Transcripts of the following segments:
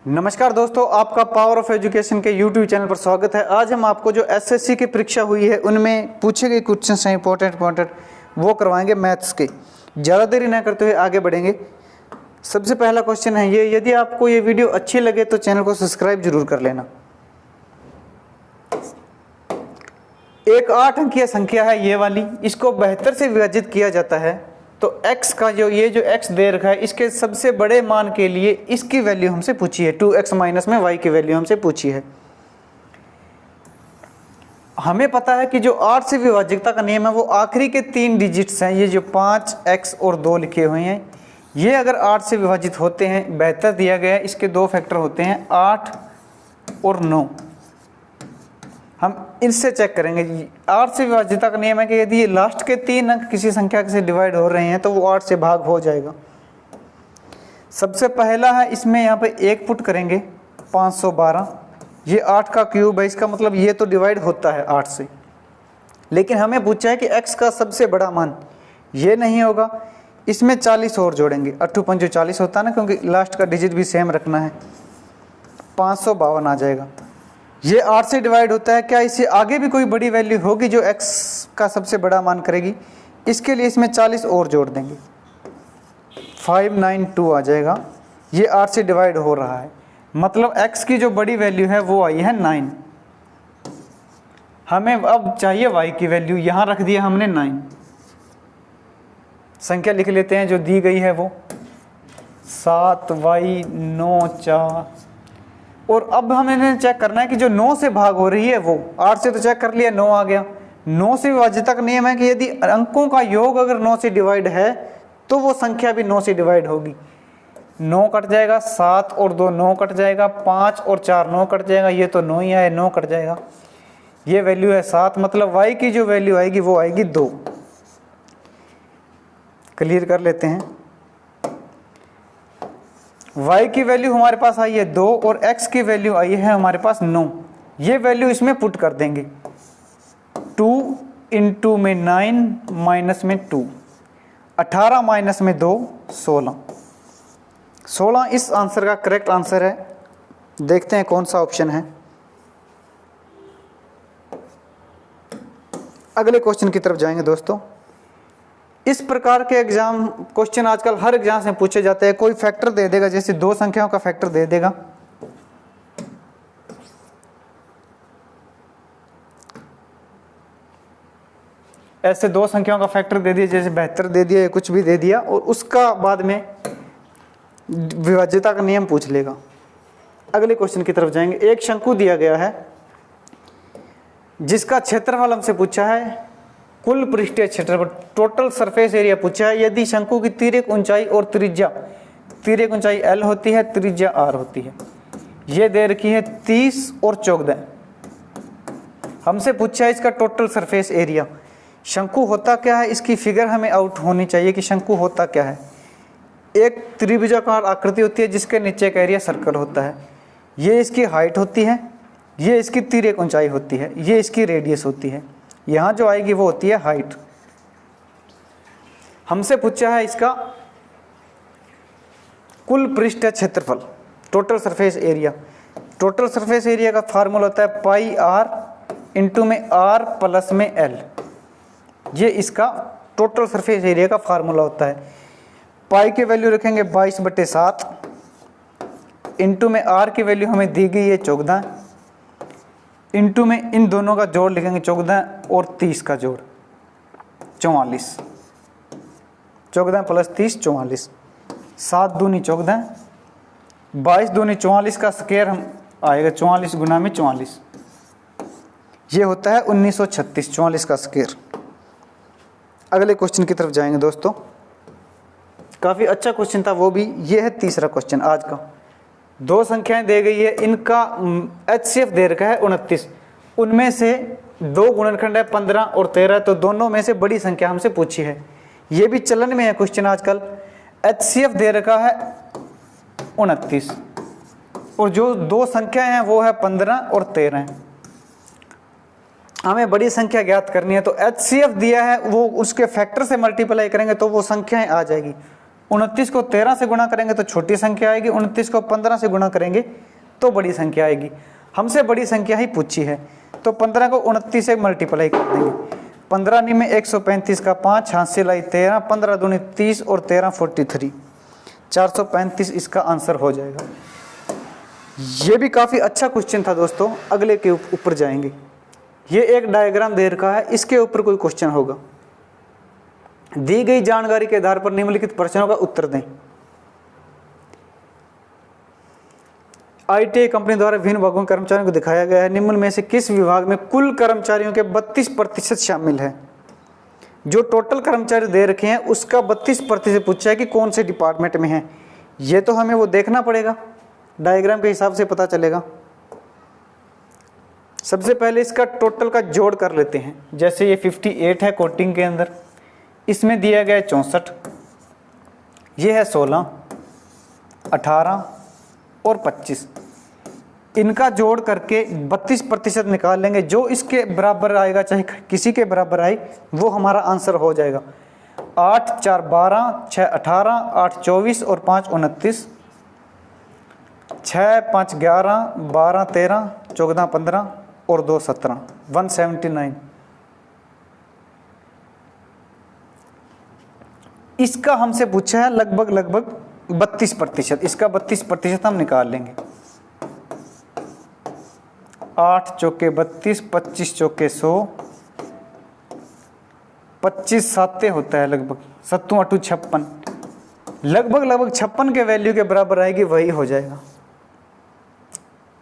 नमस्कार दोस्तों, आपका पावर ऑफ एजुकेशन के यूट्यूब चैनल पर स्वागत है। आज हम आपको जो एसएससी की परीक्षा हुई है उनमें पूछे गए क्वेश्चन हैं इंपॉर्टेंट वो करवाएंगे मैथ्स के। ज़्यादा देरी न करते हुए आगे बढ़ेंगे। सबसे पहला क्वेश्चन है ये, यदि आपको ये वीडियो अच्छी लगे तो चैनल को सब्सक्राइब जरूर कर लेना। एक 8 अंकीय संख्या है ये वाली, इसको 72 से विभाजित किया जाता है तो x का जो x दे रखा है इसके सबसे बड़े मान के लिए इसकी वैल्यू हमसे पूछी है। 2x माइनस में y की वैल्यू हमसे पूछी है। हमें पता है कि जो 8 से विभाज्यता का नियम है वो आखिरी के 3 डिजिट्स हैं, ये जो 5 x और 2 लिखे हुए हैं, ये अगर 8 से विभाजित होते हैं, 72 दिया गया है, इसके 2 फैक्टर होते हैं 8 और 9। हम इनसे चेक करेंगे। 8 से विभाज्यता का नियम है कि यदि लास्ट के 3 अंक किसी संख्या से डिवाइड हो रहे हैं तो वो 8 से भाग हो जाएगा। सबसे पहला है, इसमें यहाँ पे 1 पुट करेंगे 512, ये 8 का क्यूब है, इसका मतलब ये तो डिवाइड होता है 8 से। लेकिन हमें पूछा है कि x का सबसे बड़ा मान, ये नहीं होगा, इसमें 40 और जोड़ेंगे, 8 पंजो 40 होता है ना, क्योंकि लास्ट का डिजिट भी सेम रखना है। 552 आ जाएगा। ये 8 से डिवाइड होता है। क्या इससे आगे भी कोई बड़ी वैल्यू होगी जो x का सबसे बड़ा मान करेगी? इसके लिए इसमें 40 और जोड़ देंगे, 592 आ जाएगा। ये 8 से डिवाइड हो रहा है, मतलब x की जो बड़ी वैल्यू है वो आई है 9। हमें अब चाहिए y की वैल्यू, यहाँ रख दिया हमने 9। संख्या लिख लेते हैं जो दी गई है वो 7y 9 4। और अब हमें चेक करना है कि जो 9 से भाग हो रही है वो 8 से तो चेक कर लिया, 9 आ गया। 9 से विभाज्यता का नियम है कि यदि अंकों का योग अगर 9 से डिवाइड है तो वो संख्या भी 9 से डिवाइड होगी। 9 कट जाएगा, 7 और 2 9 कट जाएगा, 5 और 4 9 कट जाएगा, ये तो 9 ही आया, 9 कट जाएगा। ये वैल्यू है 7, मतलब y की जो वैल्यू आएगी वो आएगी 2। क्लियर कर लेते हैं। y की वैल्यू हमारे पास आई है 2 और x की वैल्यू आई है हमारे पास 9। ये वैल्यू इसमें पुट कर देंगे। 2 इंटू में 9 माइनस में 2, 18 माइनस में 2 16। 16 इस आंसर का करेक्ट आंसर है। देखते हैं कौन सा ऑप्शन है। अगले क्वेश्चन की तरफ जाएंगे दोस्तों। इस प्रकार के एग्जाम क्वेश्चन आजकल हर एग्जाम से पूछे जाते हैं। कोई फैक्टर दे देगा, जैसे 2 संख्याओं का फैक्टर दे देगा, ऐसे 2 संख्याओं का फैक्टर दे दिया, जैसे 72 दे दिया या कुछ भी दे दिया, और उसका बाद में विभाज्यता का नियम पूछ लेगा। अगले क्वेश्चन की तरफ जाएंगे। एक शंकु दिया गया है जिसका क्षेत्रफल हमसे पूछा है, कुल पृष्ठीय क्षेत्रफल, टोटल सरफेस एरिया पूछा है। यदि शंकु की तिर्यक ऊंचाई और त्रिज्या, तिर्यक ऊंचाई l होती है, त्रिज्या r होती है, ये दे रखी है 30 और 14। हमसे पूछा है इसका टोटल सरफेस एरिया। शंकु होता क्या है, इसकी फिगर हमें आउट होनी चाहिए कि शंकु होता क्या है। एक त्रिभुजाकार आकृति होती है जिसके नीचे का एरिया सर्कल होता है। ये इसकी हाइट होती है, ये इसकी तिर्यक ऊंचाई होती है, ये इसकी रेडियस होती है। यहाँ जो आएगी वो होती है हाइट। हमसे पूछा है इसका कुल पृष्ठीय क्षेत्रफल, total surface area. Total surface area का फार्मूला होता है पाई आर इंटू में आर प्लस में एल। ये इसका टोटल सरफेस एरिया का फार्मूला होता है। पाई की वैल्यू रखेंगे 22/7 इंटू में आर की वैल्यू हमें दी गई है 14, इंटू में इन दोनों का जोड़ लिखेंगे 14 और 30 का जोड़ 44। 14 प्लस 30 44, 7 दूनी 14, 22 दूनी 44 का स्क्वायर हम आएगा 44 गुना में 44, ये होता है 1936, 44 का स्क्वायर। अगले क्वेश्चन की तरफ जाएंगे दोस्तों। काफ़ी अच्छा क्वेश्चन था वो भी। ये है तीसरा क्वेश्चन आज का। 2 संख्याएं दे गई है, इनका HCF दे रखा है 29, उनमें से 2 गुणनखंड है 15 और 13, तो दोनों में से बड़ी संख्या हमसे पूछी है। ये भी चलन में है क्वेश्चन आजकल। HCF दे रखा है 29 और जो 2 संख्याएं हैं वो है 15 और 13। हमें बड़ी संख्या ज्ञात करनी है तो HCF दिया है, वो उसके फैक्टर से मल्टीप्लाई करेंगे तो वो संख्याएं आ जाएगी। 29 को 13 से गुणा करेंगे तो छोटी संख्या आएगी, 29 को 15 से गुणा करेंगे तो बड़ी संख्या आएगी। हमसे बड़ी संख्या ही पूछी है, तो 15 को 29 से मल्टीप्लाई कर देंगे। 15 में 135 का 5, हासिल आई 13, 15 दूनी 30 और 13 43, 435 इसका आंसर हो जाएगा। ये भी काफ़ी अच्छा क्वेश्चन था दोस्तों। अगले के ऊपर जाएंगे। ये एक डायग्राम दे रखा है, इसके ऊपर कोई क्वेश्चन होगा। दी गई जानकारी के आधार पर निम्नलिखित प्रश्नों का उत्तर दें। आईटीआई कंपनी द्वारा विभिन्न विभागों के कर्मचारियों को दिखाया गया है, निम्न में से किस विभाग में कुल कर्मचारियों के 32% शामिल है। जो टोटल कर्मचारी दे रखे हैं उसका 32% पूछा है कि कौन से डिपार्टमेंट में है। ये तो हमें वो देखना पड़ेगा, डायग्राम के हिसाब से पता चलेगा। सबसे पहले इसका टोटल का जोड़ कर लेते हैं। जैसे ये 58 है कोटिंग के अंदर, इसमें दिया गया है 64, ये है 16, 18 और 25। इनका जोड़ करके 32% निकाल लेंगे। जो इसके बराबर आएगा, चाहे किसी के बराबर आए, वो हमारा आंसर हो जाएगा। 8 4 12, 6 18, 8 24 और 5 29, 6 5 11, 12 13, 14 15 और 2 17, 179। इसका हमसे पूछा है लगभग 32%। इसका 32% हम निकाल लेंगे। 8 चौके 32, 25 चौके 100, 25 साते होता है लगभग, 7 8 56, लगभग 56 के वैल्यू के बराबर आएगी, वही हो जाएगा।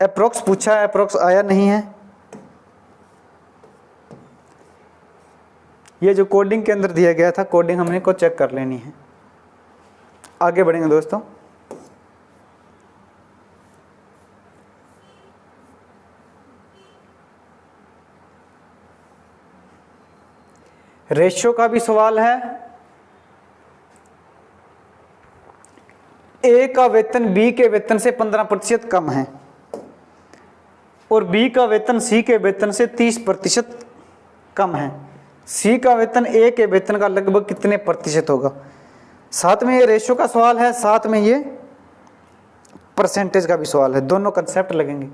अप्रोक्स पूछा है, अप्रोक्स आया नहीं है। ये जो कोडिंग के अंदर दिया गया था, कोडिंग हमने को चेक कर लेनी है। आगे बढ़ेंगे दोस्तों। रेशियो का भी सवाल है। ए का वेतन बी के वेतन से 15% कम है और बी का वेतन सी के वेतन से 30% कम है। सी का वेतन ए के वेतन का लगभग कितने प्रतिशत होगा। साथ में ये रेशियो का सवाल है, साथ में ये परसेंटेज का भी सवाल है, दोनों कंसेप्ट लगेंगे।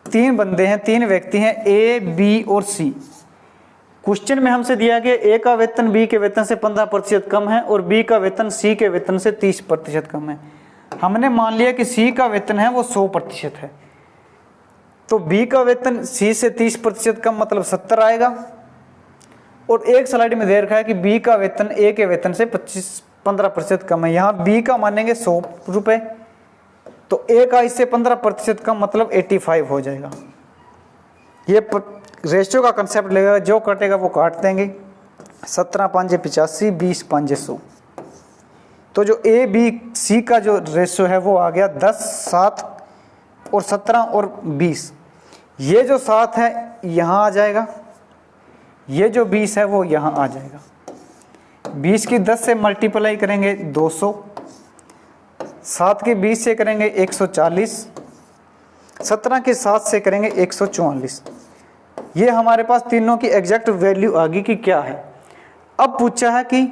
3 बंदे हैं, 3 व्यक्ति हैं, ए बी और सी। क्वेश्चन में हमसे दिया गया ए का वेतन बी के वेतन से 15% कम है और बी का वेतन सी के वेतन से 30% कम है। हमने मान लिया कि सी का वेतन है वो 100% है, तो बी का वेतन सी से 30% कम मतलब 70 आएगा। और एक स्लाइड में दे रखा है कि बी का वेतन ए के वेतन से 15% कम है। यहाँ बी का मानेंगे 100 रुपये, तो ए का इससे 15% कम मतलब 85 हो जाएगा। ये रेशियो का कंसेप्ट लगेगा, जो कटेगा वो काट देंगे। 17 5 85, 20 5 100। तो जो ए बी सी का जो रेशियो है वो आ गया 10 7 और 17 और 20। ये जो 7 है यहाँ आ जाएगा, ये जो 20 है वो यहाँ आ जाएगा। 20 की 10 से मल्टीप्लाई करेंगे 200, 7 की 20 से करेंगे 140, 17 की 7 से करेंगे 144। ये हमारे पास तीनों की एग्जैक्ट वैल्यू आ गई कि क्या है। अब पूछा है कि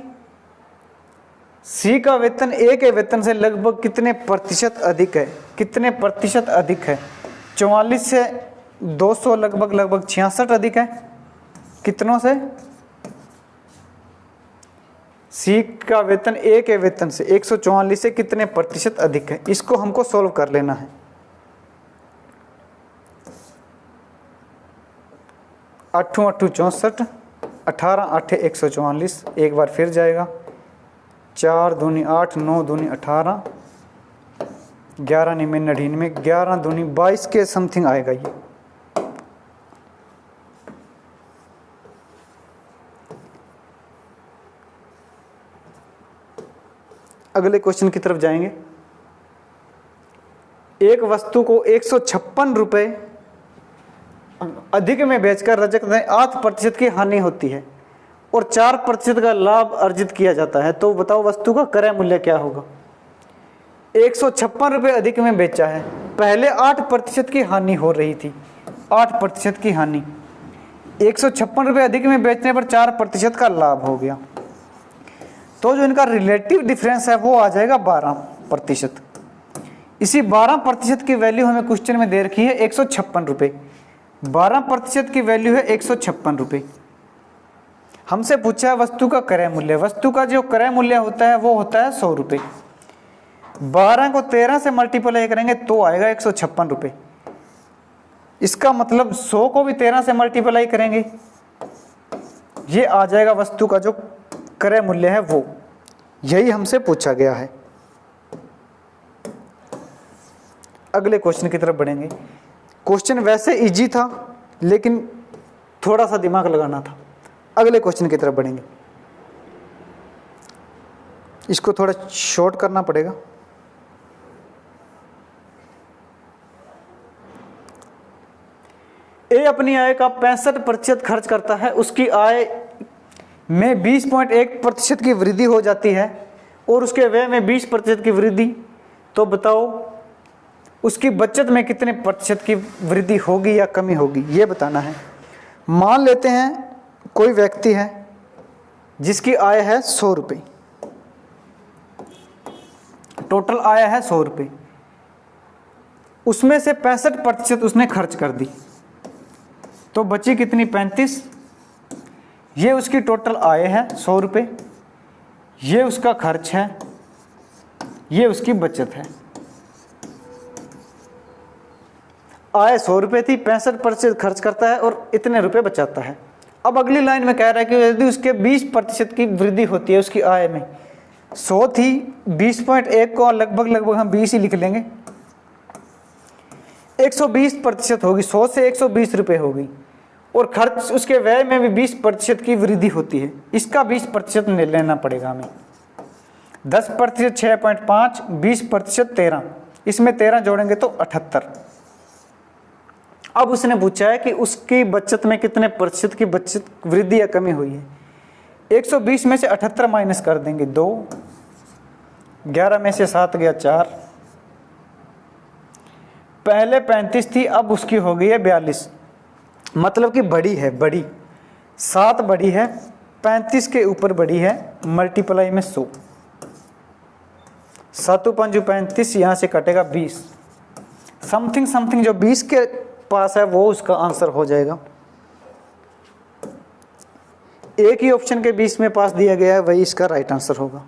सी का वेतन ए के वेतन से लगभग कितने प्रतिशत अधिक है। कितने प्रतिशत अधिक है? 44 से 200 लगभग 66 अधिक है। कितनों से? सी का वेतन ए के वेतन से 144 से कितने प्रतिशत अधिक है, इसको हमको सोल्व कर लेना है। 8 8 64, 18 8 144, एक बार फिर जाएगा। 4 दूनी 8, 9 दूनी 18, 11 9 99, 11 दूनी 22 के समथिंग आएगा ये। अगले क्वेश्चन की तरफ जाएंगे। एक वस्तु को 156 रुपये अधिक में बेचकर रजक में 8% की हानि होती है और 4% का लाभ अर्जित किया जाता है, तो बताओ वस्तु का क्रय मूल्य क्या होगा। 156 रुपये अधिक में बेचा है, पहले 8% की हानि हो रही थी, 8% की हानि। 156 रुपये अधिक में बेचने पर 4% का लाभ हो गया, तो जो इनका रिलेटिव डिफरेंस है वो आ जाएगा 12%। इसी 12% की वैल्यू हमें क्वेश्चन में दे रखी है 156 रुपये। 12% की वैल्यू है 156 रुपये। हमसे पूछा है वस्तु का क्रय मूल्य। वस्तु का जो क्रय मूल्य होता है वो होता है 100 रुपये। 12 को 13 से मल्टीप्लाई करेंगे तो आएगा 156 रुपये। इसका मतलब 100 को भी 13 से मल्टीप्लाई करेंगे, ये आ जाएगा वस्तु का जो क्रय मूल्य है वो। यही हमसे पूछा गया है। अगले क्वेश्चन की तरफ बढ़ेंगे। क्वेश्चन वैसे इजी था लेकिन थोड़ा सा दिमाग लगाना था। अगले क्वेश्चन की तरफ बढ़ेंगे। इसको थोड़ा शॉर्ट करना पड़ेगा। ए अपनी आय का 65% खर्च करता है। उसकी आय में 20.1% की वृद्धि हो जाती है और उसके व्यय में 20% की वृद्धि। तो बताओ उसकी बचत में कितने प्रतिशत की वृद्धि होगी या कमी होगी, ये बताना है। मान लेते हैं कोई व्यक्ति है जिसकी आय है 100 रुपये, टोटल आय है 100 रुपये, उसमें से 65% उसने खर्च कर दी, तो बची कितनी 35। ये उसकी टोटल आय है 100 रुपये, ये उसका खर्च है, ये उसकी बचत है। आय 100 रुपये थी, 65% खर्च करता है और इतने रुपए बचाता है। अब अगली लाइन में कह रहा है कि यदि उसके 20% की वृद्धि होती है उसकी आय में, 100 थी, 20.1 को लगभग हम 20 ही लिख लेंगे, 120% होगी, 100 से 120 रुपये होगी। और खर्च उसके व्यय में भी 20% की वृद्धि होती है। इसका 20% लेना पड़ेगा हमें। 10% 6.5, 20% 13, इसमें 13 जोड़ेंगे तो 78। अब उसने पूछा है कि उसकी बचत में कितने प्रतिशत की बचत वृद्धि या कमी हुई है। 120 में से 78 माइनस कर देंगे 2, 11 में से 7 गया 4, पहले 35 थी अब उसकी हो गई है 42, मतलब कि बड़ी है, बड़ी 7 बड़ी है, 35 के ऊपर बड़ी है, मल्टीप्लाई में 100, 7 5 35, यहाँ से कटेगा 20, समथिंग जो 20 के पास है वो उसका आंसर हो जाएगा। एक ही ऑप्शन के 20 में पास दिया गया है, वही इसका राइट आंसर होगा।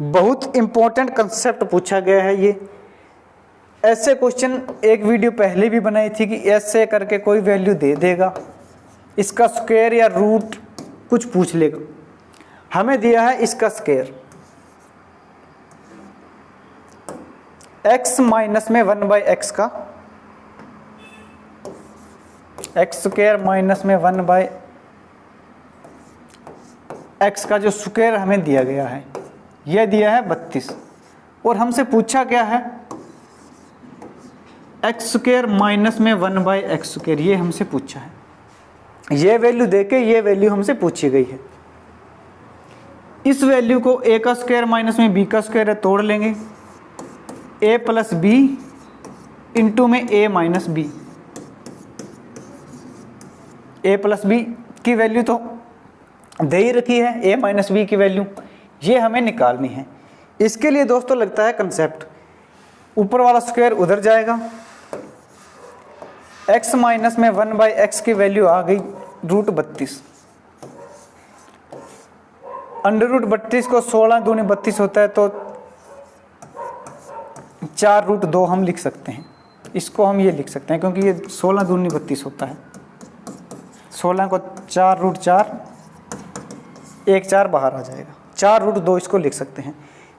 बहुत इंपॉर्टेंट कंसेप्ट पूछा गया है ये। ऐसे क्वेश्चन एक वीडियो पहले भी बनाई थी कि ऐसे करके कोई वैल्यू दे देगा, इसका स्क्वायर या रूट कुछ पूछ लेगा। हमें दिया है इसका स्क्वायर, x माइनस में 1/x का, एक्स स्क्वायर माइनस में 1/x का जो स्क्वायर हमें दिया गया है, यह दिया है 32। और हमसे पूछा क्या है, एक्स स्क्वायर माइनस में 1/x स्क्वायर, ये हमसे पूछा है। ये वैल्यू देके ये वैल्यू हमसे पूछी गई है। इस वैल्यू को a का स्क्वायर माइनस में b का स्क्वायर है, तोड़ लेंगे, a प्लस बी इंटू में a minus B. a plus B की वैल्यू तो दे ही रखी है, a माइनस बी की वैल्यू ये हमें निकालनी है। इसके लिए दोस्तों लगता है कंसेप्ट, ऊपर वाला स्क्वायर उधर जाएगा, x माइनस में 1/x की वैल्यू आ गई √32, अंडर रूट 32 को 16 दूनी 32 होता है तो 4√2 हम लिख सकते हैं। इसको हम ये लिख सकते हैं क्योंकि ये 16 दूनी 32 होता है। 16 को 4√4, 1 4 बाहर आ जाएगा, 4√2 इसको लिख सकते हैं।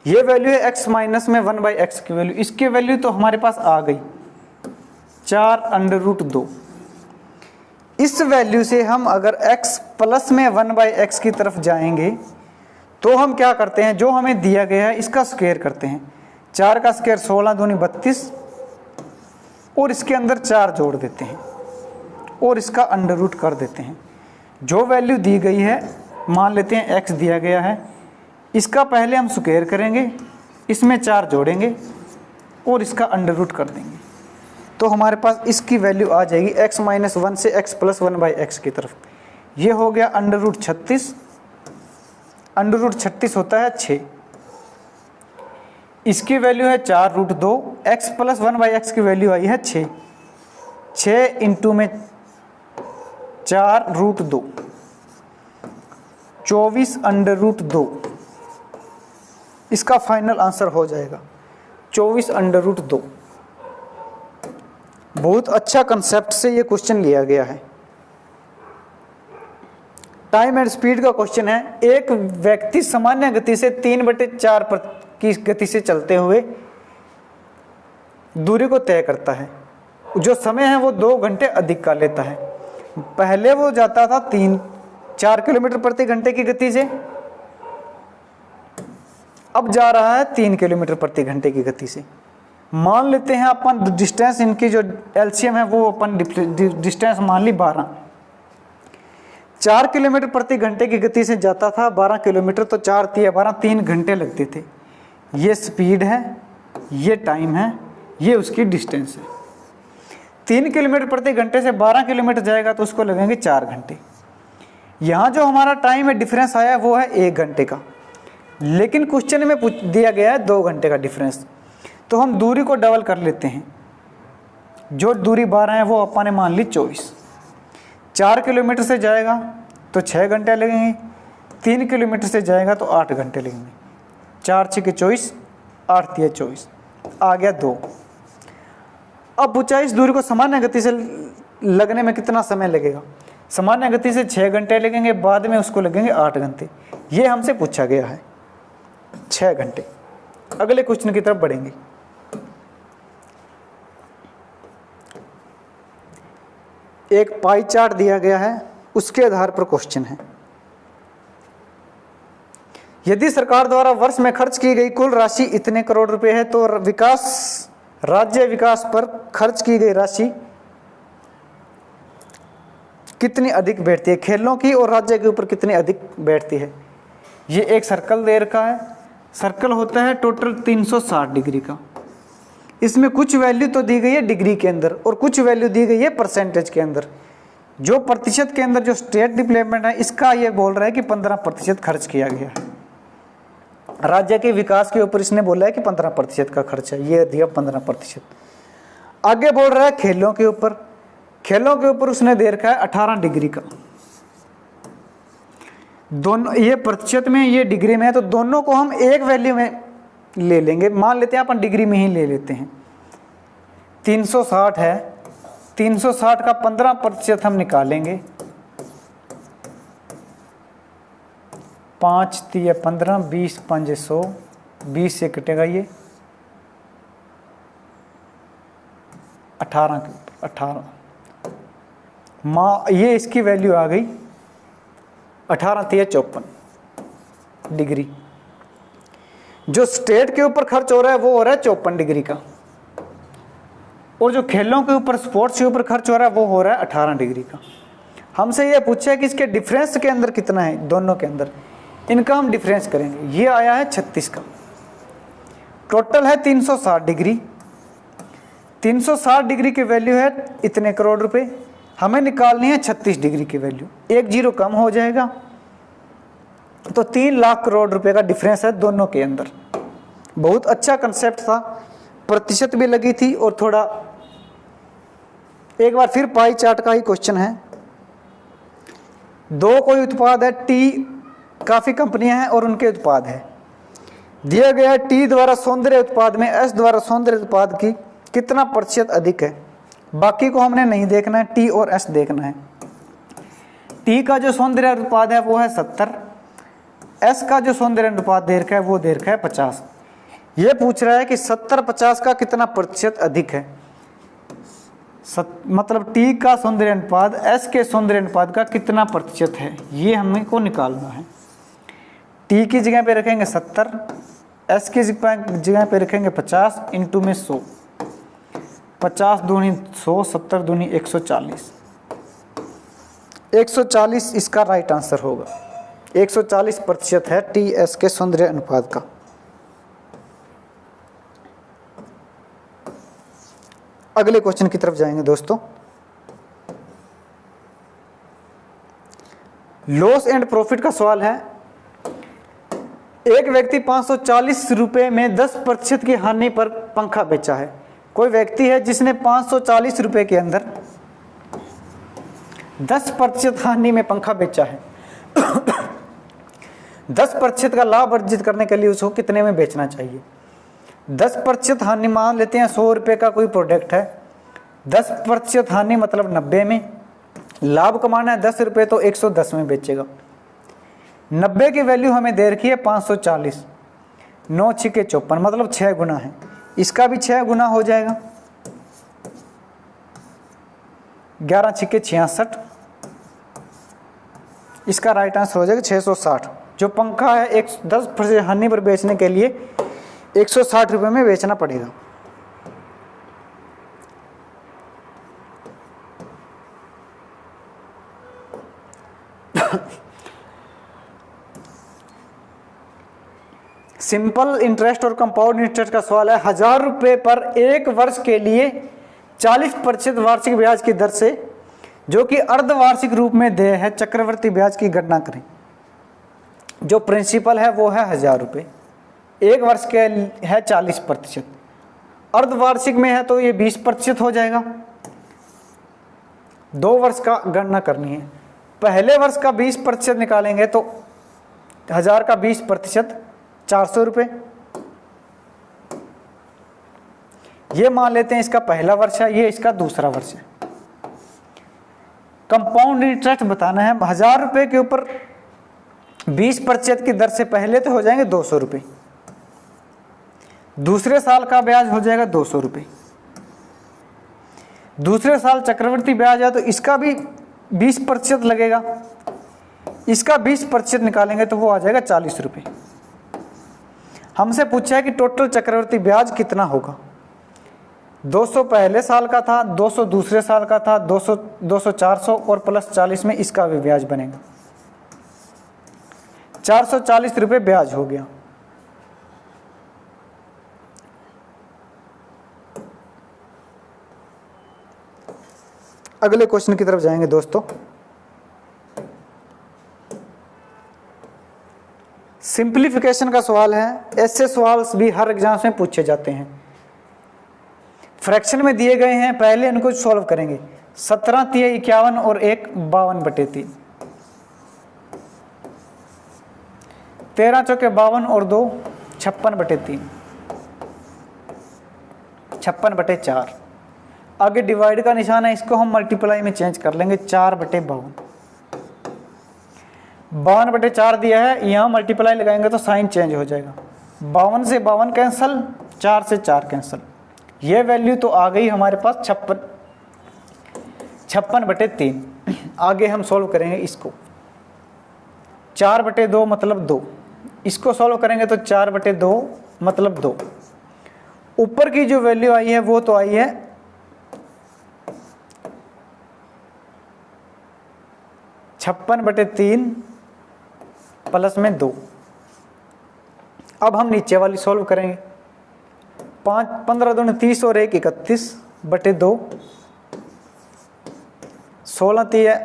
ये वैल्यू है x माइनस में 1/x की वैल्यू। इसकी वैल्यू तो हमारे पास आ गई 4√2। इस वैल्यू से हम अगर x प्लस में 1/x की तरफ जाएंगे तो हम क्या करते हैं, जो हमें दिया गया है इसका स्क्वायर करते हैं। 4 का स्क्वायर 16 दूनी 32 और इसके अंदर 4 जोड़ देते हैं और इसका अंडर रूट कर देते हैं। जो वैल्यू दी गई है, मान लेते हैं x दिया गया है, इसका पहले हम स्क्वायर करेंगे, इसमें 4 जोड़ेंगे और इसका अंडर रूट कर देंगे, तो हमारे पास इसकी वैल्यू आ जाएगी x माइनस 1 से x प्लस 1/x की तरफ। ये हो गया अंडर रूट 36 √36 होता है 6। इसकी वैल्यू है 4√2, x + 1/x की वैल्यू आई है 6। 6 इंटू में 4√2, 24√2 इसका फाइनल आंसर हो जाएगा 24√2। बहुत अच्छा कंसेप्ट से ये क्वेश्चन लिया गया है। टाइम एंड स्पीड का क्वेश्चन है। एक व्यक्ति सामान्य गति से 3/4 की गति से चलते हुए दूरी को तय करता है। जो समय है वो 2 घंटे अधिक का लेता है। पहले वो जाता था 4 किलोमीटर प्रति घंटे की गति से, अब जा रहा है 3 किलोमीटर प्रति घंटे की गति से। मान लेते हैं अपन डिस्टेंस, इनकी जो एलसीएम है वो अपन डिस्टेंस मान ली 12। 4 किलोमीटर प्रति घंटे की गति से जाता था 12 किलोमीटर, तो 4 × 12 3 घंटे लगते थे। ये स्पीड है, ये टाइम है, ये उसकी डिस्टेंस है। 3 किलोमीटर प्रति घंटे से 12 किलोमीटर जाएगा तो उसको लगेंगे 4 घंटे। यहाँ जो हमारा टाइम है डिफरेंस आया वो है 1 घंटे का, लेकिन क्वेश्चन में दिया गया है 2 घंटे का डिफरेंस। तो हम दूरी को डबल कर लेते हैं। जो दूरी 12 है वो अपन ने मान ली 24। 4 किलोमीटर से जाएगा तो 6 घंटे लगेंगे, 3 किलोमीटर से जाएगा तो 8 घंटे लगेंगे। 4 × 6 = 24, 8 × 3 = 24, आ गया 2। अब पूछा इस दूरी को सामान्य गति से लगने में कितना समय लगेगा। सामान्य गति से 6 घंटे लगेंगे, बाद में उसको लगेंगे 8 घंटे। ये हमसे पूछा गया है 6 घंटे। अगले क्वेश्चन की तरफ बढ़ेंगे। एक पाई चार्ट दिया गया है, उसके आधार पर क्वेश्चन है। यदि सरकार द्वारा वर्ष में खर्च की गई कुल राशि इतने करोड़ रुपए है तो राज्य विकास पर खर्च की गई राशि कितनी अधिक बैठती है। खेलों की और राज्य के ऊपर कितनी अधिक बैठती है। ये एक सर्कल दे रखा है। सर्कल होता है टोटल 360 डिग्री का। इसमें कुछ वैल्यू तो दी गई है डिग्री के अंदर और कुछ वैल्यू दी गई है परसेंटेज के अंदर। जो प्रतिशत के अंदर जो स्टेट डेवलपमेंट है, इसका ये बोल रहा है कि 15% खर्च किया गया है। राज्य के विकास के ऊपर इसने बोला है कि 15% का खर्च है, ये दिया 15%। आगे बोल रहा है खेलों के ऊपर। खेलों के ऊपर उसने दे रखा है 18 डिग्री का। दोनों ये प्रतिशत में, ये डिग्री में है, तो दोनों को हम एक वैल्यू में ले लेंगे। मान लेते हैं अपन डिग्री में ही ले लेते हैं। 360 है, 360 का 15% हम निकालेंगे। 5 × 3 = 15, 20 × 5 = 100, 20 से कटेगा ये 18 के 18 ये इसकी वैल्यू आ गई 18 × 3 = 54 डिग्री। जो स्टेट के ऊपर खर्च हो रहा है वो हो रहा है 54 डिग्री का, और जो खेलों के ऊपर, स्पोर्ट्स के ऊपर खर्च हो रहा है वो हो रहा है 18 डिग्री का। हमसे ये पूछा है कि इसके डिफरेंस के अंदर कितना है, दोनों के अंदर। इनका हम डिफरेंस करेंगे। ये आया है 36 का। टोटल है 360 डिग्री। 360 डिग्री की वैल्यू है इतने करोड़ रुपए। हमें निकालनी है 36 डिग्री की वैल्यू। एक जीरो कम हो जाएगा तो 3 लाख करोड़ रुपए का डिफरेंस है दोनों के अंदर। बहुत अच्छा कंसेप्ट था, प्रतिशत भी लगी थी और थोड़ा। एक बार फिर पाई चार्ट का ही क्वेश्चन है। दो कोई उत्पाद है, टी काफ़ी कंपनियां हैं और उनके उत्पाद है। दिया गया टी द्वारा सौंदर्य उत्पाद में एस द्वारा सौंदर्य उत्पाद की कितना प्रतिशत अधिक है। बाकी को हमने नहीं देखना है, टी और एस देखना है। टी का जो सौंदर्य उत्पाद है वो है 70, एस का जो सौंदर्य अनुपात दे रखा है वो दे रखा है 50। ये पूछ रहा है कि 70-50 का कितना प्रतिशत अधिक है। मतलब टी का सौंदर्य अनुपात एस के सौंदर्य अनुपात का कितना प्रतिशत है, ये हमें को निकालना है। टी की जगह पे रखेंगे 70, एस की जगह पे रखेंगे 50 इंटू में 100। 50 दूनी 100, 70 दूनी 140। 140 इसका राइट आंसर होगा। 140% है टी एस के सौंदर्य अनुपात का। अगले क्वेश्चन की तरफ जाएंगे दोस्तों। लॉस एंड प्रॉफिट का सवाल है। एक व्यक्ति 540 रुपये में 10% की हानि पर पंखा बेचा है। कोई व्यक्ति है जिसने 540 रुपये के अंदर 10% हानि में पंखा बेचा है। 10% का लाभ अर्जित करने के लिए उसको कितने में बेचना चाहिए? 10% हानि, मान लेते हैं 100 रुपये का कोई प्रोडक्ट है, 10% हानि मतलब 90 में, लाभ कमाना है 10 रुपये तो 110 में बेचेगा। 90 की वैल्यू हमें दे रखी है 540, 9 छिके 54 मतलब 6 गुना है। इसका भी 6 गुना हो जाएगा, 11 छिके 66, इसका राइट आंसर हो जाएगा 660। जो पंखा है 10% हानि पर बेचने के लिए 160 रुपये में बेचना पड़ेगा। सिंपल इंटरेस्ट और कंपाउंड इंटरेस्ट का सवाल है। 1000 रुपये पर 1 वर्ष के लिए 40% वार्षिक ब्याज की दर से, जो कि अर्धवार्षिक रूप में देय है, चक्रवर्ती ब्याज की गणना करें। जो प्रिंसिपल है वो है 1000 रुपये, 1 वर्ष के है 40%, अर्धवार्षिक में है तो ये 20% हो जाएगा। 2 वर्ष का गणना करनी है। पहले वर्ष का 20% निकालेंगे तो 1000 का 20% 400 रुपये। ये मान लेते हैं इसका पहला वर्ष है, ये इसका दूसरा वर्ष है। कंपाउंड इंटरेस्ट बताना है। 1000 रुपये के ऊपर 20% की दर से पहले तो हो जाएंगे 200 रुपये, दूसरे साल का ब्याज हो जाएगा 200 रुपये, दूसरे साल चक्रवर्ती ब्याज है तो इसका भी 20% लगेगा, इसका 20% निकालेंगे तो वो आ जाएगा 40 रुपये। हमसे पूछा है कि टोटल चक्रवर्ती ब्याज कितना होगा। 200 पहले साल का था, 200 दूसरे साल का था, 200 400 और प्लस 40 में इसका भी ब्याज बनेगा। 440 रुपये ब्याज हो गया। अगले क्वेश्चन की तरफ जाएंगे दोस्तों। सिंप्लीफिकेशन का सवाल है। ऐसे सवाल भी हर एग्जाम में पूछे जाते हैं। फ्रैक्शन में दिए गए हैं, पहले इनको सॉल्व करेंगे। 17 3 51 और 1 52/3, 13 चौके 52 और 2 56/3, 56/4। आगे डिवाइड का निशान है, इसको हम मल्टीप्लाई में चेंज कर लेंगे, 4/52। 52/4 दिया है, यहाँ मल्टीप्लाई लगाएंगे तो साइन चेंज हो जाएगा। 52 से 52 कैंसिल, 4 से 4 कैंसिल। ये वैल्यू तो आ गई हमारे पास 56/3। आगे हम सॉल्व करेंगे इसको। 4/2 मतलब 2, इसको सॉल्व करेंगे तो 4/2 मतलब 2। ऊपर की जो वैल्यू आई है वो तो आई है 56/3 प्लस में 2। अब हम नीचे वाली सॉल्व करेंगे। 15 दूनी 30 और 1 31/2, 16 3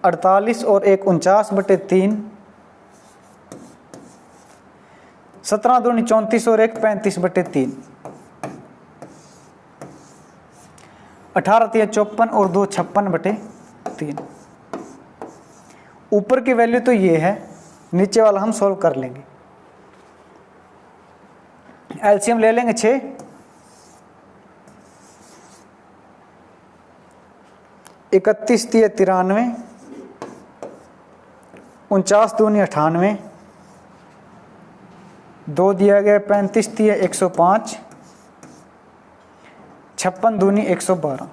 48 और 1 49/3, 17 दूनी 34 और 1 35/3, 18 3 54 और 2 56/3। ऊपर की वैल्यू तो ये है, नीचे वाला हम सॉल्व कर लेंगे। एलसीएम ले लेंगे 6, 31 3 93, 49 दूनी 98, 2 दिया गया 35 3 105, 56 दूनी 112।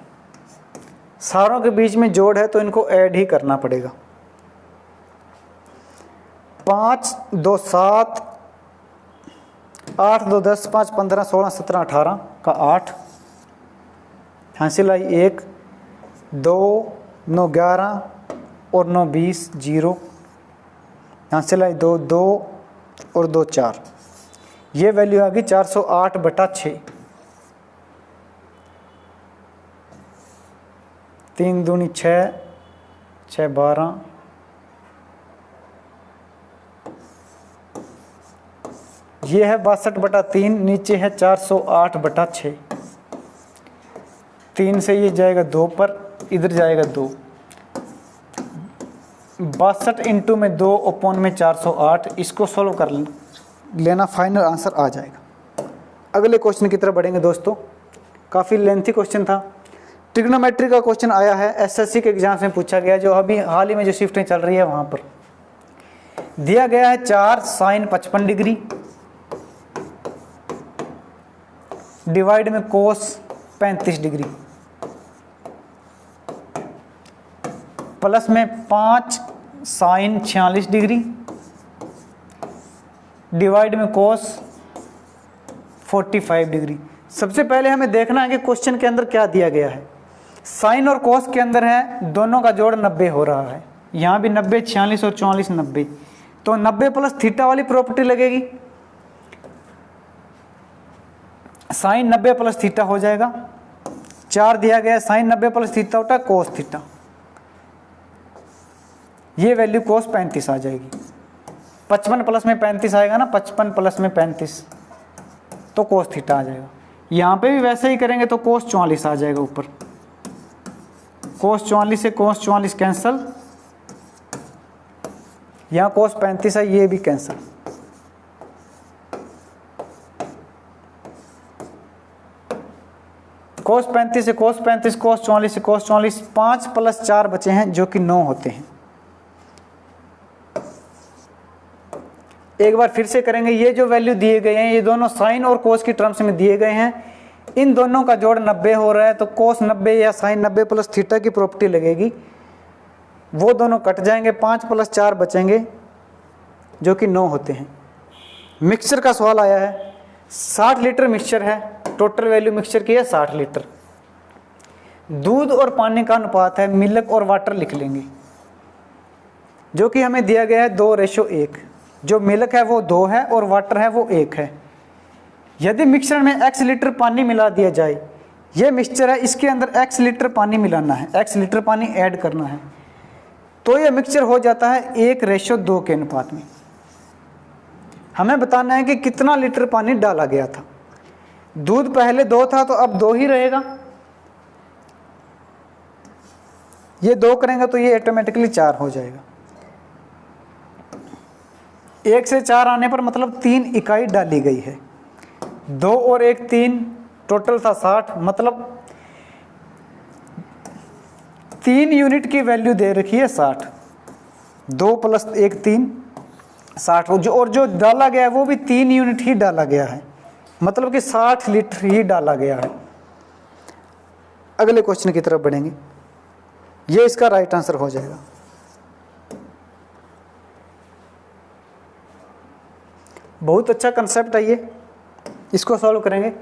सारों के बीच में जोड़ है तो इनको ऐड ही करना पड़ेगा। 5 2 7, 8 2 10, 5 15 16 17 18 का 8, हासिल आई 1 2 9 11 और 9 20 0, हासिल आई 2 2 और 2 4। ये वैल्यू आ गई 408/6। 3 दूनी 6, 6 12, ये है 62/3, नीचे है 408/6। 3 से ये जाएगा 2 पर, इधर जाएगा 2। 62 इंटू में 2 अपॉन में 408, इसको सॉल्व कर लेना, फाइनल आंसर आ जाएगा। अगले क्वेश्चन की तरफ बढ़ेंगे दोस्तों। काफ़ी लेंथी क्वेश्चन था, ट्रिग्नोमेट्री का क्वेश्चन आया है, एसएससी के एग्जाम में पूछा गया, जो अभी हाल ही में जो शिफ्टें चल रही है वहाँ पर दिया गया है 4 sin 55 डिग्री डिवाइड में कोस 35 डिग्री प्लस में 5 sin 46 डिग्री डिवाइड में कोस 45 डिग्री। सबसे पहले हमें देखना है कि क्वेश्चन के अंदर क्या दिया गया है। साइन और कोस के अंदर है, दोनों का जोड़ 90 हो रहा है, यहाँ भी 90, 46 और 44 90, तो 90 प्लस थीटा वाली प्रॉपर्टी लगेगी। साइन 90 प्लस थीटा हो जाएगा, 4 दिया गया, साइन 90 प्लस थीटा होता है कोस थीटा, ये वैल्यू कोस 35 आ जाएगी। 55 प्लस में 35 आएगा ना, 55 प्लस में 35 तो कोस थीटा आ जाएगा। यहाँ पे भी वैसे ही करेंगे तो कोस 44 आ जाएगा ऊपर, कोस 44 से कोस 44 कैंसल, यहाँ कोस 35 है, ये भी कैंसल। कोस 35 से कोस 35, कोस 44 से कोस 44, 5 प्लस 4 बचे हैं जो कि 9 होते हैं। एक बार फिर से करेंगे, ये जो वैल्यू दिए गए हैं ये दोनों साइन और कोस की टर्म्स में दिए गए हैं, इन दोनों का जोड़ 90 हो रहा है, तो कोस 90 या साइन 90 प्लस थीटा की प्रॉपर्टी लगेगी, वो दोनों कट जाएंगे, 5 प्लस 4 बचेंगे जो कि 9 होते हैं। मिक्सचर का सवाल आया है, 60 लीटर मिक्सचर है, टोटल वैल्यू मिक्सचर की है 60 लीटर। दूध और पानी का अनुपात है, मिल्क और वाटर लिख लेंगे, जो कि हमें दिया गया है 2:1। जो मिल्क है वो 2 है और वाटर है वो 1 है। यदि मिक्सचर में x लीटर पानी मिला दिया जाए, ये मिक्सचर है, इसके अंदर x लीटर पानी मिलाना है, x लीटर पानी ऐड करना है, तो ये मिक्सचर हो जाता है 1:2 के अनुपात में। हमें बताना है कि कितना लीटर पानी डाला गया था। दूध पहले 2 था तो अब 2 ही रहेगा, ये 2 करेंगे तो ये ऑटोमेटिकली 4 हो जाएगा। 1 से 4 आने पर मतलब 3 इकाई डाली गई है, 2 और 1 3, टोटल था 60, मतलब 3 यूनिट की वैल्यू दे रखी है 60, 2 प्लस 1 3, 60, और जो डाला गया है वो भी 3 यूनिट ही डाला गया है, मतलब कि 60 लीटर ही डाला गया है। अगले क्वेश्चन की तरफ बढ़ेंगे, ये इसका राइट आंसर हो जाएगा। बहुत अच्छा कंसेप्ट है ये, इसको सॉल्व करेंगे।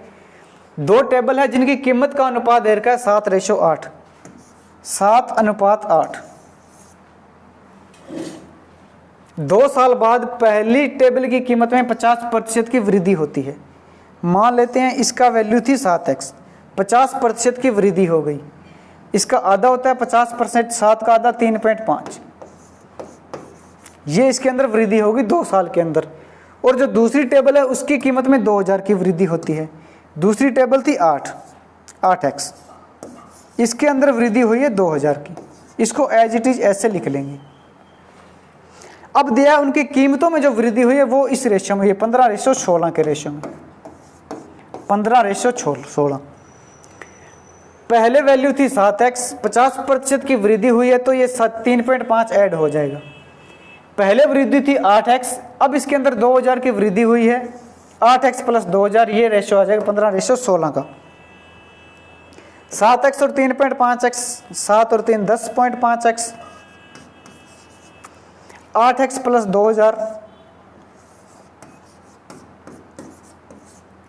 2 टेबल है जिनकी कीमत का अनुपात दे रखा है 7:8, 7:8। 2 साल बाद पहली टेबल की कीमत में 50% की वृद्धि होती है। मान लेते हैं इसका वैल्यू थी 7x, 50% की वृद्धि हो गई, इसका आधा होता है 50%, 7 का आधा 3.5, ये इसके अंदर वृद्धि होगी 2 साल के अंदर। और जो दूसरी टेबल है उसकी कीमत में 2000 की वृद्धि होती है, दूसरी टेबल थी 8x, इसके अंदर वृद्धि हुई है 2000 की, इसको एज इट इज ऐसे लिख लेंगे। अब दिया उनकी कीमतों में जो वृद्धि हुई है वो इस रेशियो में, 15:16 के रेशियो में, 15:16। पहले वैल्यू थी 7x, 50% की वृद्धि हुई है तो ये 3.5 ऐड हो जाएगा। पहले वृद्धि थी 8x, अब इसके अंदर 2000 की वृद्धि हुई है, 8x प्लस 2000, ये रेशियो आ जाएगा 15:16 का। 7x और 3.5x, 7 और 3 10.5x, 8x प्लस 2000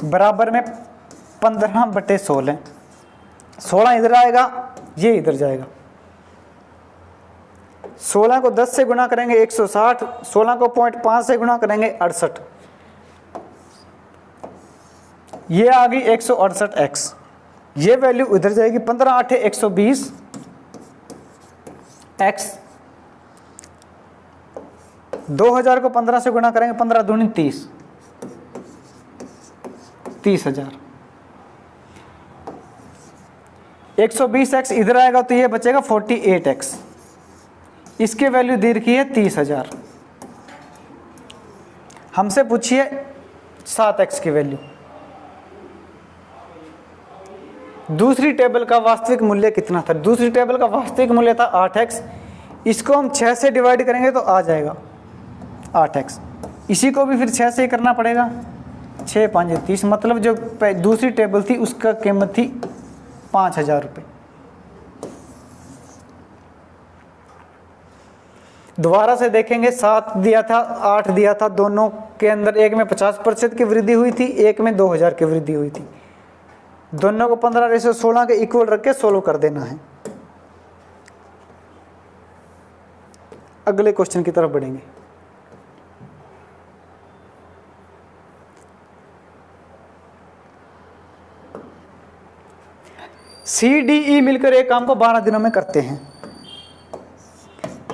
बराबर में 15/16। 16 इधर आएगा, ये इधर जाएगा। 16 को 10 से गुणा करेंगे 160, 16 को 0.5 से गुणा करेंगे 68, ये आ गई 168x, ये वैल्यू इधर जाएगी, 15 8 120 x। 2000 को 15 से गुणा करेंगे, 15 दूनी 30, 30,000। 120x इधर आएगा तो ये बचेगा 48x। इसकी वैल्यू दे रखी है 30,000। हमसे पूछिए 7x की वैल्यू। दूसरी टेबल का वास्तविक मूल्य कितना था? दूसरी टेबल का वास्तविक मूल्य था 8x। इसको हम 6 से डिवाइड करेंगे तो आ जाएगा 8x। इसी को भी फिर 6 से ही करना पड़ेगा। 6 5 30, मतलब जो दूसरी टेबल थी उसका कीमत थी 5,000 रुपये। दोबारा से देखेंगे, 7 दिया था 8 दिया था, दोनों के अंदर एक में 50% की वृद्धि हुई थी, एक में 2,000 की वृद्धि हुई थी। दोनों को 15:16 के इक्वल रख के सोल्व कर देना है। अगले क्वेश्चन की तरफ बढ़ेंगे। सी डी ई मिलकर एक काम को 12 दिनों में करते हैं।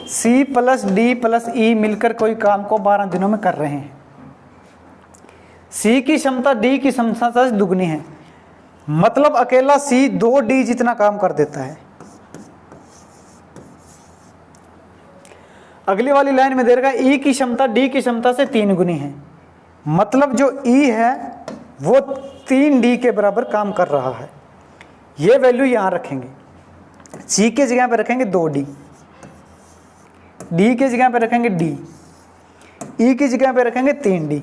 सी प्लस डी प्लस ई मिलकर कोई काम को 12 दिनों में कर रहे हैं। सी की क्षमता डी की क्षमता से दुगनी है, मतलब अकेला सी 2D जितना काम कर देता है। अगली वाली लाइन में दे रखा है ई की क्षमता डी की क्षमता से 3 गुनी है, मतलब जो ई है वो 3D के बराबर काम कर रहा है। ये वैल्यू यहां रखेंगे। सी के जगह पे रखेंगे 2D, डी के जगह पे रखेंगे D, ई की जगह पे रखेंगे 3D।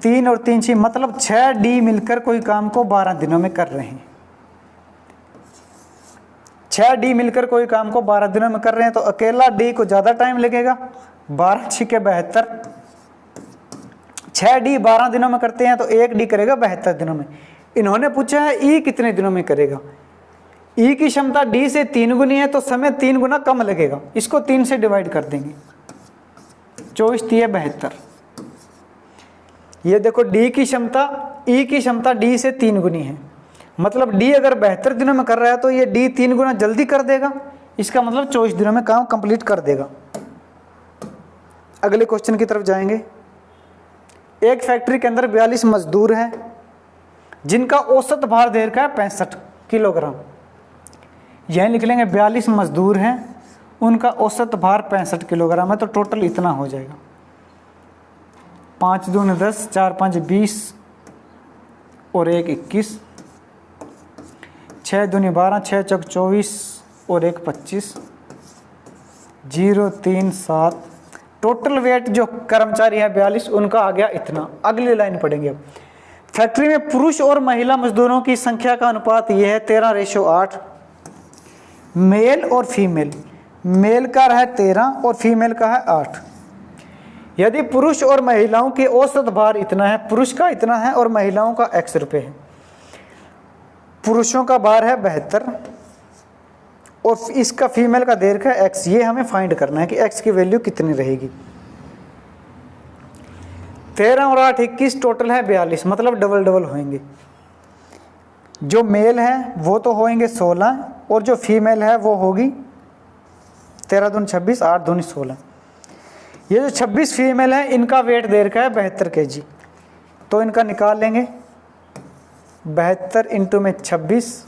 3 और 3 6, मतलब 6D मिलकर कोई काम को 12 दिनों में कर रहे हैं। 6D मिलकर कोई काम को 12 दिनों में कर रहे हैं, तो अकेला D को ज़्यादा टाइम लगेगा। 12 6 72, 6D 12 दिनों में करते हैं तो 1D करेगा 72 दिनों में। इन्होंने पूछा है E कितने दिनों में करेगा। E की क्षमता D से 3 गुनी है, तो समय 3 गुना कम लगेगा। इसको 3 से डिवाइड कर देंगे, 24 3 72। ये देखो D की क्षमता E की क्षमता D से 3 गुनी है, मतलब D अगर 72 दिनों में कर रहा है तो ये D 3 गुना जल्दी कर देगा। इसका मतलब 24 दिनों में काम कंप्लीट कर देगा। अगले क्वेश्चन की तरफ जाएंगे। एक फैक्ट्री के अंदर 42 मजदूर हैं जिनका औसत भार दे रखा है 65 किलोग्राम। यह लिख लेंगे 42 मजदूर हैं, उनका औसत भार 65 किलोग्राम है, तो टोटल इतना हो जाएगा। 5 दूनी 10, 4 5 20 और 1 21, 6 दूनी 12, 6 चौक 24 और 1 25, 0 3 7। टोटल वेट जो कर्मचारी है 42, उनका आ गया इतना। अगली लाइन पढ़ेंगे अब। फैक्ट्री में पुरुष और महिला मजदूरों की संख्या का अनुपात यह है 13:8। मेल और फीमेल, मेल का है 13 और फीमेल का है 8। यदि पुरुष और महिलाओं के औसत भार इतना है, पुरुष का इतना है और महिलाओं का x रुपये है। पुरुषों का भार है 72 और इसका फीमेल का दे रखा है x। ये हमें फाइंड करना है कि x की वैल्यू कितनी रहेगी। 13 और 8 21, टोटल है 42, मतलब डबल डबल होंगे। जो मेल है वो तो होंगे 16 और जो फीमेल है वो होगी 13 दूनी 26, 8 दूनी 16। ये जो 26 फीमेल है इनका वेट दे रखा है 72 kg, तो इनका निकाल लेंगे। 72 इंटू में 26,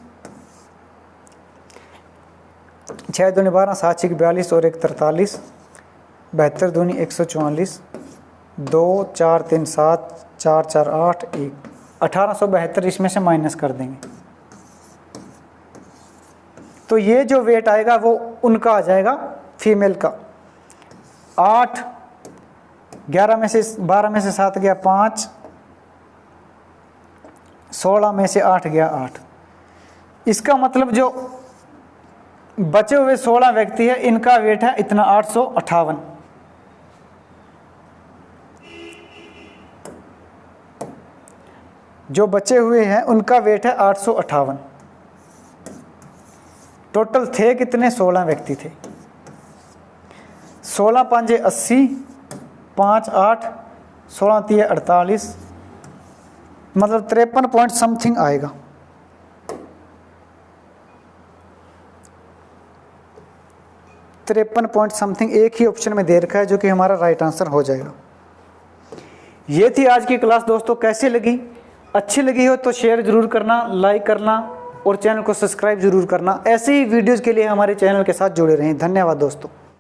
6 दूनी 12, 7 6 42 और 1 43, 72 दूनी 144, 2 4 3 7, 4 4 8 1, 1872 इसमें से माइनस कर देंगे, तो ये जो वेट आएगा वो उनका आ जाएगा, फीमेल का। 8 11 में से 12 में से 7 गया 5, 16 में से 8 गया 8। इसका मतलब जो बचे हुए 16 व्यक्ति है इनका वेट है इतना 858। जो बचे हुए हैं उनका वेट है 858। टोटल थे कितने? 16 व्यक्ति थे। 16 5 80, 5 8, 16 3 48, मतलब 53 पॉइंट समथिंग आएगा। एक ही ऑप्शन में दे रखा है जो कि हमारा राइट आंसर हो जाएगा। ये थी आज की क्लास दोस्तों। कैसे लगी? अच्छी लगी हो तो शेयर ज़रूर करना, लाइक करना और चैनल को सब्सक्राइब ज़रूर करना। ऐसे ही वीडियोज़ के लिए हमारे चैनल के साथ जुड़े रहें। धन्यवाद दोस्तों।